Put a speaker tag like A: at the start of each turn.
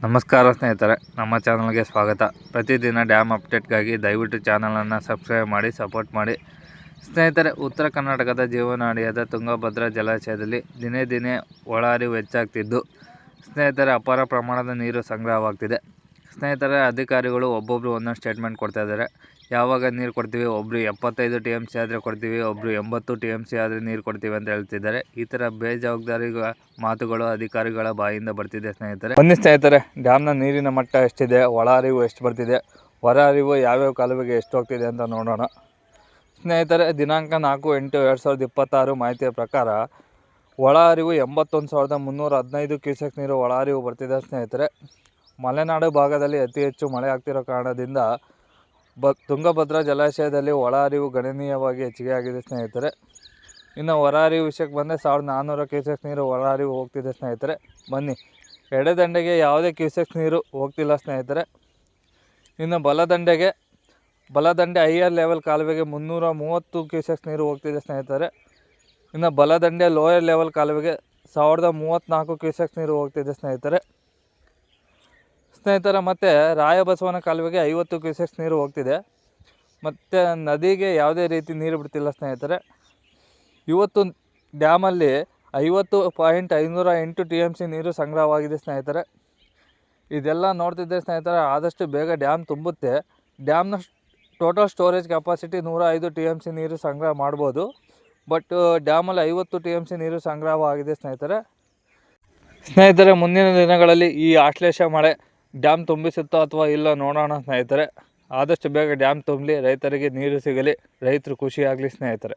A: ನಮಸ್ಕಾರ ಸ್ನೇಹಿತರೆ, ನಮ್ಮ ಚಾನಲ್ಗೆ ಸ್ವಾಗತ. ಪ್ರತಿದಿನ ಡ್ಯಾಮ್ ಅಪ್ಡೇಟ್ಗಾಗಿ ದಯವಿಟ್ಟು ಚಾನಲನ್ನು ಸಬ್ಸ್ಕ್ರೈಬ್ ಮಾಡಿ ಸಪೋರ್ಟ್ ಮಾಡಿ. ಸ್ನೇಹಿತರೆ, ಉತ್ತರ ಕರ್ನಾಟಕದ ಜೀವನಾಡಿಯಾದ ತುಂಗಭದ್ರಾ ಜಲಾಶಯದಲ್ಲಿ ದಿನೇ ದಿನೇ ಒಳಹರಿವು ಹೆಚ್ಚಾಗ್ತಿದ್ದು ಸ್ನೇಹಿತರೆ ಅಪಾರ ಪ್ರಮಾಣದ ನೀರು ಸಂಗ್ರಹವಾಗ್ತಿದೆ. ಸ್ನೇಹಿತರೆ, ಅಧಿಕಾರಿಗಳು ಒಬ್ಬೊಬ್ಬರು ಒಂದೊಂದು ಸ್ಟೇಟ್ಮೆಂಟ್ ಕೊಡ್ತಾ ಇದ್ದಾರೆ. ಯಾವಾಗ ನೀರು ಕೊಡ್ತೀವಿ, ಒಬ್ಬರು 75 TMC ಆದರೆ ಕೊಡ್ತೀವಿ, ಒಬ್ಬರು 80 TMC ಆದರೆ ನೀರು ಕೊಡ್ತೀವಿ ಅಂತ ಹೇಳ್ತಿದ್ದಾರೆ. ಈ ಥರ ಬೇಜವಾಬ್ದಾರಿ ಮಾತುಗಳು ಅಧಿಕಾರಿಗಳ ಬಾಯಿಂದ ಬರ್ತಿದೆ. ಬನ್ನಿ ಸ್ನೇಹಿತರೆ, ಡ್ಯಾಮ್ನ ನೀರಿನ ಮಟ್ಟ ಎಷ್ಟಿದೆ, ಒಳ ಹರಿವು ಎಷ್ಟು ಬರ್ತಿದೆ, ಹೊರ ಹರಿವು ಯಾವ್ಯಾವ ಕಾಲುವೆಗೆ ಎಷ್ಟು ಹೋಗ್ತಿದೆ ಅಂತ ನೋಡೋಣ. ಸ್ನೇಹಿತರೆ, ದಿನಾಂಕ 4/8/2026 ಮಾಹಿತಿಯ ಪ್ರಕಾರ ಒಳ ಹರಿವು 81,315 ಕ್ಯೂಸೆಕ್ ನೀರು ಒಳ ಹರಿವು ಬರ್ತಿದೆ. ಸ್ನೇಹಿತರೆ, ಮಲೆನಾಡು ಭಾಗದಲ್ಲಿ ಅತಿ ಹೆಚ್ಚು ಮಳೆ ಆಗ್ತಿರೋ ಕಾರಣದಿಂದ ತುಂಗಭದ್ರಾ ಜಲಾಶಯದಲ್ಲಿ ಒಳ ಹರಿವು ಗಣನೀಯವಾಗಿ ಹೆಚ್ಚಿಗೆ ಆಗಿದೆ. ಸ್ನೇಹಿತರೆ, ಇನ್ನು ಹೊರ ಹರಿವು ವಿಷಯಕ್ಕೆ ಬಂದರೆ 1,400 ಕ್ಯೂಸೆಕ್ ನೀರು ಹೊರ ಹರಿವು ಹೋಗ್ತಿದೆ. ಸ್ನೇಹಿತರೆ, ಬನ್ನಿ, ಎಡದಂಡೆಗೆ ಯಾವುದೇ ಕ್ಯೂಸೆಕ್ ನೀರು ಹೋಗ್ತಿಲ್ಲ. ಸ್ನೇಹಿತರೆ, ಇನ್ನು ಬಲದಂಡೆ ಹೈಯರ್ ಲೆವೆಲ್ ಕಾಲುವೆಗೆ 330 ಕ್ಯೂಸೆಕ್ ನೀರು ಹೋಗ್ತಿದೆ. ಸ್ನೇಹಿತರೆ, ಇನ್ನು ಬಲದಂಡೆ ಲೋಯರ್ ಲೆವೆಲ್ ಕಾಲುವೆಗೆ 1034 ಕ್ಯೂಸೆಕ್ ನೀರು ಹೋಗ್ತಿದೆ. ಸ್ನೇಹಿತರೆ, ಮತ್ತು ರಾಯಬಸವನ ಕಾಲುವೆಗೆ 50 ಕ್ಯೂಸೆಕ್ಸ್ ನೀರು ಹೋಗ್ತಿದೆ. ಮತ್ತು ನದಿಗೆ ಯಾವುದೇ ರೀತಿ ನೀರು ಬಿಡ್ತಿಲ್ಲ. ಸ್ನೇಹಿತರೆ, ಇವತ್ತು ಡ್ಯಾಮಲ್ಲಿ 50.508 TMC ನೀರು ಸಂಗ್ರಹವಾಗಿದೆ. ಸ್ನೇಹಿತರೆ, ಇದೆಲ್ಲ ನೋಡ್ತಿದ್ದೆ ಸ್ನೇಹಿತರೆ, ಆದಷ್ಟು ಬೇಗ ಡ್ಯಾಮ್ ತುಂಬುತ್ತೆ. ಡ್ಯಾಮ್ನ ಟೋಟಲ್ ಸ್ಟೋರೇಜ್ ಕೆಪಾಸಿಟಿ 105 TMC ನೀರು ಸಂಗ್ರಹ ಮಾಡ್ಬೋದು. ಬಟ್ ಡ್ಯಾಮಲ್ಲಿ 50 TMC ನೀರು ಸಂಗ್ರಹವಾಗಿದೆ. ಸ್ನೇಹಿತರೆ, ಮುಂದಿನ ದಿನಗಳಲ್ಲಿ ಈ ಆಶ್ಲೇಷ ಮಳೆ ಡ್ಯಾಮ್ ತುಂಬಿಸುತ್ತೋ ಅಥವಾ ಇಲ್ಲ ನೋಡೋಣ. ಸ್ನೇಹಿತರೆ, ಆದಷ್ಟು ಬೇಗ ಡ್ಯಾಮ್ ತುಂಬಲಿ, ರೈತರಿಗೆ ನೀರು ಸಿಗಲಿ, ರೈತರು ಖುಷಿಯಾಗಲಿ. ಸ್ನೇಹಿತರೆ.